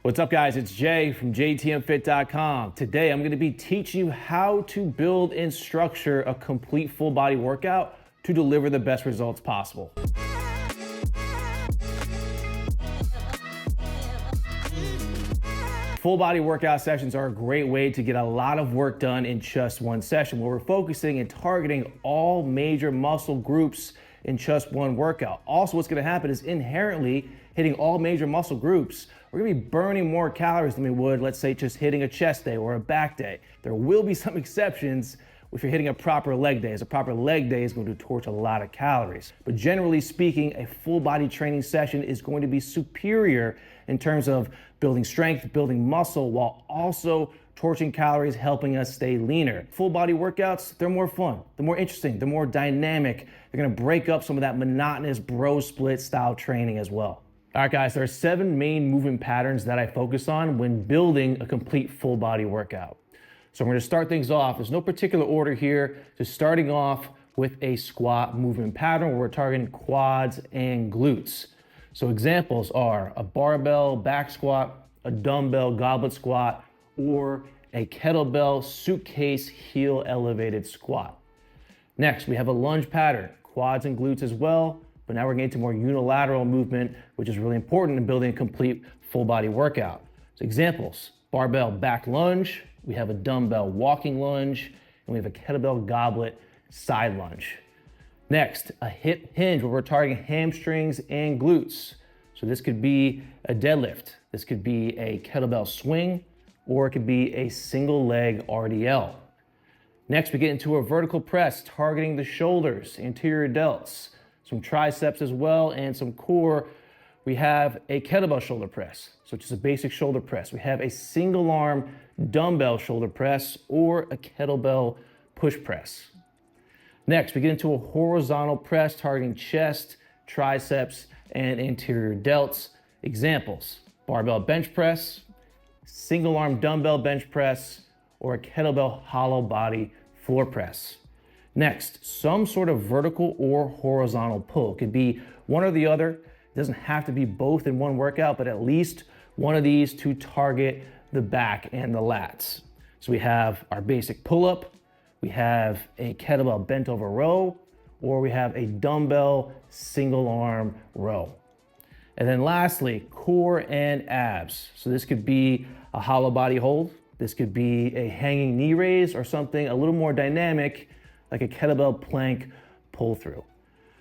What's up, guys? It's Jay from JTMFit.com. Today, I'm going to be teaching you how to build and structure a complete full body workout to deliver the best results possible. Full body workout sessions are a great way to get a lot of work done in just one session, where we're focusing and targeting all major muscle groups in just one workout. Also, what's going to happen is inherently hitting all major muscle groups, we're going to be burning more calories than we would, let's say, just hitting a chest day or a back day. There will be some exceptions if you're hitting a proper leg day, as a proper leg day is going to torch a lot of calories. But generally speaking, a full body training session is going to be superior in terms of building strength, building muscle, while also torching calories, helping us stay leaner. Full body workouts, they're more fun, they're more interesting, they're more dynamic. They're gonna break up some of that monotonous bro split style training as well. All right, guys, there are 7 main movement patterns that I focus on when building a complete full body workout. So we're gonna start things off. There's no particular order here, just starting off with a squat movement pattern where we're targeting quads and glutes. So examples are a barbell back squat, a dumbbell goblet squat, or a kettlebell suitcase heel elevated squat. Next, we have a lunge pattern, quads and glutes as well, but now we're getting to more unilateral movement, which is really important in building a complete full body workout. So examples, barbell back lunge, we have a dumbbell walking lunge, and we have a kettlebell goblet side lunge. Next, a hip hinge where we're targeting hamstrings and glutes. So this could be a deadlift, this could be a kettlebell swing, or it could be a single leg RDL. Next, we get into a vertical press, targeting the shoulders, anterior delts, some triceps as well, and some core. We have a kettlebell shoulder press, so just a basic shoulder press. We have a single arm dumbbell shoulder press or a kettlebell push press. Next, we get into a horizontal press targeting chest, triceps, and anterior delts. Examples, barbell bench press, single arm dumbbell bench press, or a kettlebell hollow body floor press. Next, some sort of vertical or horizontal pull. It could be one or the other. It doesn't have to be both in one workout, but at least one of these to target the back and the lats. So we have our basic pull-up, we have a kettlebell bent over row, or we have a dumbbell single arm row. And then lastly, core and abs. So this could be a hollow body hold, this could be a hanging knee raise, or something a little more dynamic like a kettlebell plank pull through.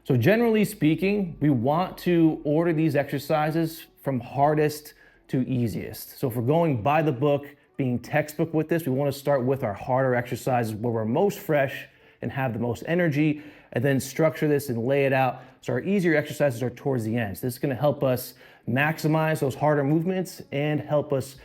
So generally speaking, we want to order these exercises from hardest to easiest. So if we're going by the book, being textbook with this, we want to start with our harder exercises where we're most fresh and have the most energy, and then structure this and lay it out so our easier exercises are towards the end. So this is going to help us maximize those harder movements and help us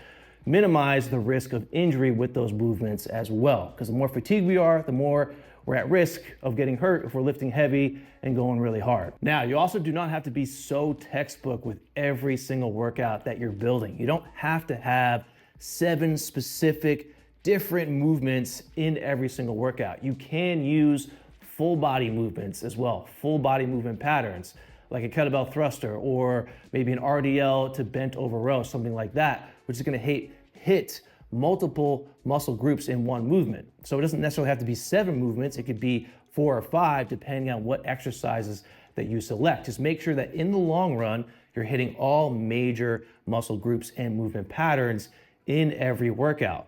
minimize the risk of injury with those movements as well. Because the more fatigued we are, the more we're at risk of getting hurt if we're lifting heavy and going really hard. Now, you also do not have to be so textbook with every single workout that you're building. You don't have to have 7 specific different movements in every single workout. You can use full body movements as well, full body movement patterns, like a kettlebell thruster, or maybe an RDL to bent over row, something like that, which is gonna hit multiple muscle groups in one movement. So it doesn't necessarily have to be 7 movements, it could be 4 or 5, depending on what exercises that you select. Just make sure that in the long run, you're hitting all major muscle groups and movement patterns in every workout.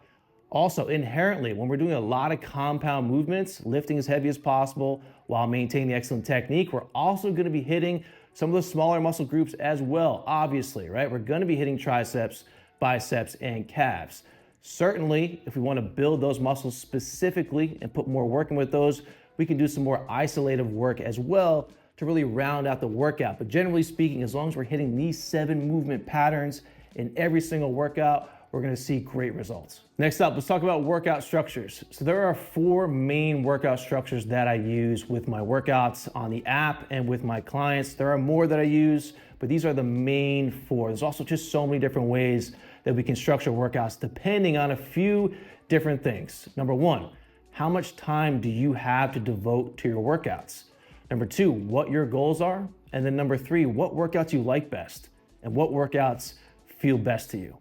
Also, inherently, when we're doing a lot of compound movements, lifting as heavy as possible while maintaining excellent technique, we're also gonna be hitting some of the smaller muscle groups as well, obviously, right? We're gonna be hitting triceps, biceps, and calves. Certainly, if we wanna build those muscles specifically and put more work in with those, we can do some more isolative work as well to really round out the workout. But generally speaking, as long as we're hitting these 7 movement patterns in every single workout, we're gonna see great results. Next up, let's talk about workout structures. So there are 4 main workout structures that I use with my workouts on the app and with my clients. There are more that I use, but these are the main 4. There's also just so many different ways that we can structure workouts depending on a few different things. Number 1, how much time do you have to devote to your workouts? Number 2, what your goals are. And then number 3, what workouts you like best and what workouts feel best to you.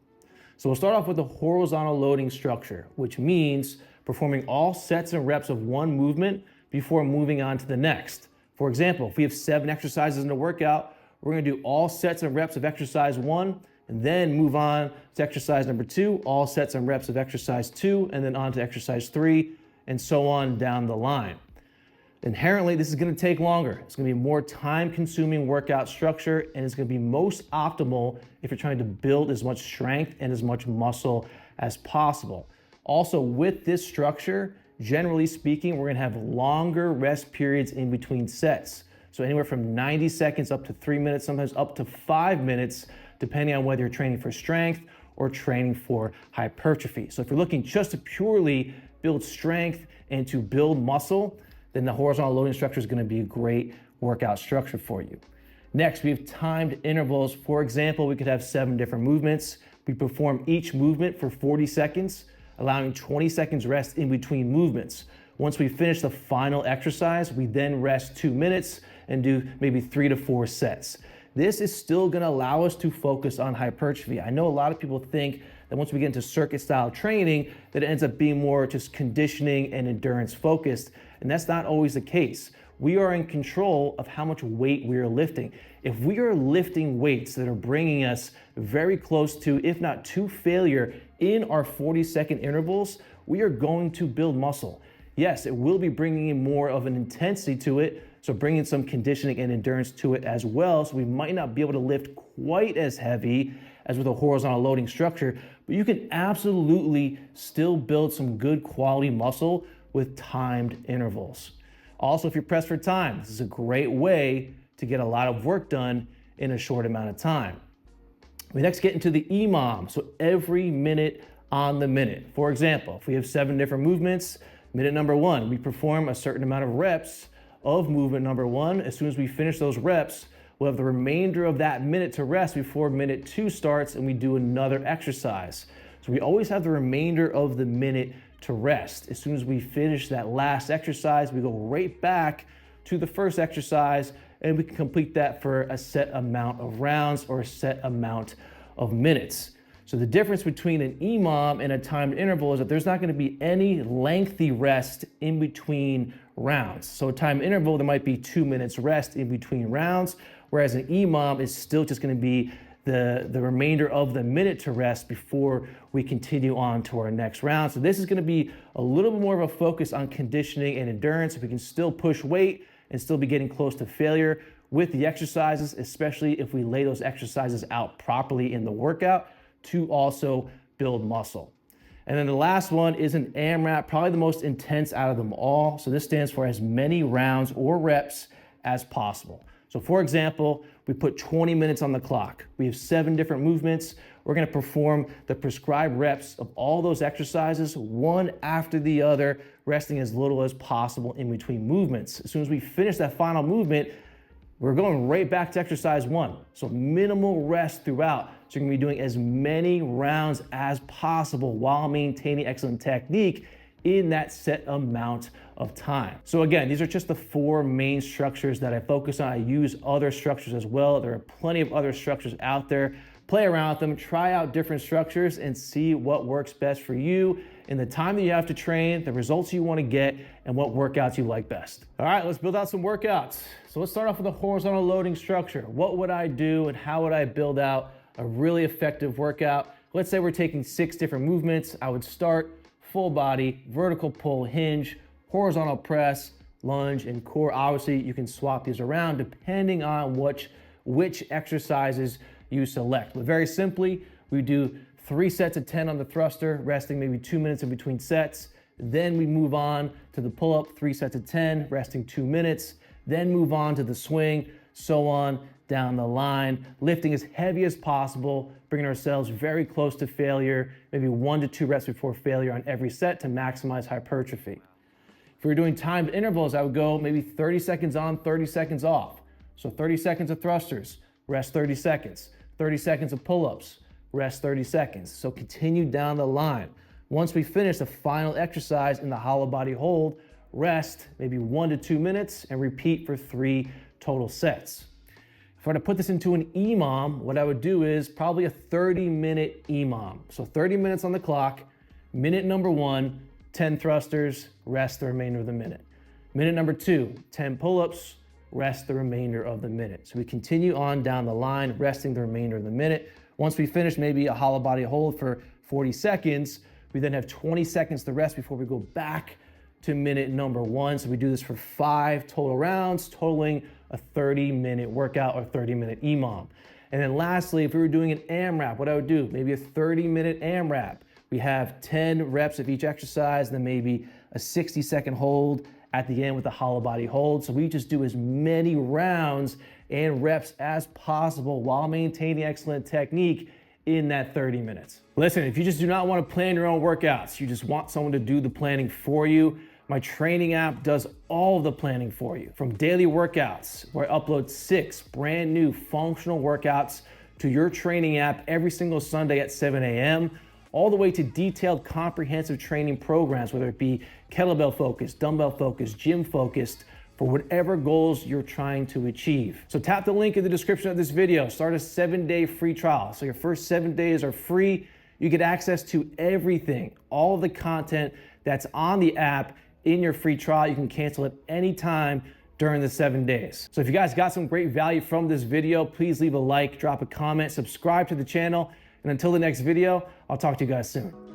So we'll start off with the horizontal loading structure, which means performing all sets and reps of one movement before moving on to the next. For example, if we have 7 exercises in the workout, we're gonna do all sets and reps of exercise 1, and then move on to exercise number 2, all sets and reps of exercise 2, and then on to exercise 3, and so on down the line. Inherently, this is gonna take longer. It's gonna be a more time-consuming workout structure, and it's gonna be most optimal if you're trying to build as much strength and as much muscle as possible. Also, with this structure, generally speaking, we're gonna have longer rest periods in between sets. So anywhere from 90 seconds up to 3 minutes, sometimes up to 5 minutes, depending on whether you're training for strength or training for hypertrophy. So if you're looking just to purely build strength and to build muscle, then the horizontal loading structure is gonna be a great workout structure for you. Next, we have timed intervals. For example, we could have 7 different movements. We perform each movement for 40 seconds, allowing 20 seconds rest in between movements. Once we finish the final exercise, we then rest 2 minutes and do maybe 3 to 4 sets. This is still gonna allow us to focus on hypertrophy. I know a lot of people think that once we get into circuit style training, that it ends up being more just conditioning and endurance focused, and that's not always the case. We are in control of how much weight we are lifting. If we are lifting weights that are bringing us very close to, if not to failure in our 40-second intervals, we are going to build muscle. Yes, it will be bringing in more of an intensity to it, so bringing some conditioning and endurance to it as well. So we might not be able to lift quite as heavy as with a horizontal loading structure, but you can absolutely still build some good quality muscle with timed intervals. Also, if you're pressed for time, this is a great way to get a lot of work done in a short amount of time. We next get into the EMOM, so every minute on the minute. For example, if we have 7 different movements, minute number 1, we perform a certain amount of reps of movement number 1. As soon as we finish those reps, we'll have the remainder of that minute to rest before minute 2 starts and we do another exercise. So we always have the remainder of the minute to rest. As soon as we finish that last exercise, we go right back to the first exercise and we can complete that for a set amount of rounds or a set amount of minutes. So the difference between an EMOM and a timed interval is that there's not going to be any lengthy rest in between rounds. So a timed interval, there might be 2 minutes rest in between rounds, whereas an EMOM is still just going to be the remainder of the minute to rest before we continue on to our next round. So this is going to be a little bit more of a focus on conditioning and endurance. We can still push weight and still be getting close to failure with the exercises, especially if we lay those exercises out properly in the workout to also build muscle. And then the last one is an AMRAP, probably the most intense out of them all. So this stands for as many rounds or reps as possible. So for example, we put 20 minutes on the clock. We have 7 different movements. We're gonna perform the prescribed reps of all those exercises, one after the other, resting as little as possible in between movements. As soon as we finish that final movement, we're going right back to exercise 1. So minimal rest throughout. So you're gonna be doing as many rounds as possible while maintaining excellent technique in that set amount of time. So again, these are just the 4 main structures that I focus on. I use other structures as well. There are plenty of other structures out there. Play around with them, try out different structures and see what works best for you in the time that you have to train, the results you want to get, and what workouts you like best. All right, let's build out some workouts. So let's start off with a horizontal loading structure. What would I do and how would I build out a really effective workout? Let's say we're taking 6 different movements. I would start full body, vertical pull, hinge, horizontal press, lunge, and core. Obviously, you can swap these around depending on which exercises you select. But very simply, we do 3 sets of 10 on the thruster, resting maybe 2 minutes in between sets. Then we move on to the pull-up, 3 sets of 10, resting 2 minutes. Then move on to the swing, so on down the line, lifting as heavy as possible, bringing ourselves very close to failure, maybe 1 to 2 reps before failure on every set to maximize hypertrophy. If we were doing timed intervals, I would go maybe 30 seconds on, 30 seconds off. So 30 seconds of thrusters, rest 30 seconds. 30 seconds of pull-ups, rest 30 seconds. So continue down the line. Once we finish the final exercise in the hollow body hold, rest maybe 1 to 2 minutes and repeat for 3 total sets. If I were to put this into an EMOM, what I would do is probably a 30-minute EMOM. So 30 minutes on the clock, minute number 1, 10 thrusters, rest the remainder of the minute. Minute number 2, 10 pull-ups, rest the remainder of the minute. So we continue on down the line, resting the remainder of the minute. Once we finish maybe a hollow body hold for 40 seconds, we then have 20 seconds to rest before we go back to minute number 1. So we do this for 5 total rounds, totaling a 30-minute workout or 30-minute EMOM. And then lastly, if we were doing an AMRAP, what I would do, maybe a 30-minute AMRAP. We have 10 reps of each exercise, and then maybe a 60-second hold at the end with a hollow body hold. So we just do as many rounds and reps as possible while maintaining excellent technique in that 30 minutes. Listen, if you just do not want to plan your own workouts, you just want someone to do the planning for you, my training app does all of the planning for you. From daily workouts, where I upload 6 brand new functional workouts to your training app every single Sunday at 7 a.m., all the way to detailed comprehensive training programs, whether it be kettlebell focused, dumbbell focused, gym focused, for whatever goals you're trying to achieve. So tap the link in the description of this video, start a 7-day free trial. So your first 7 days are free. You get access to everything, all of the content that's on the app in your free trial. You can cancel at any time during the 7 days. So if you guys got some great value from this video, please leave a like, drop a comment, subscribe to the channel, and until the next video, I'll talk to you guys soon.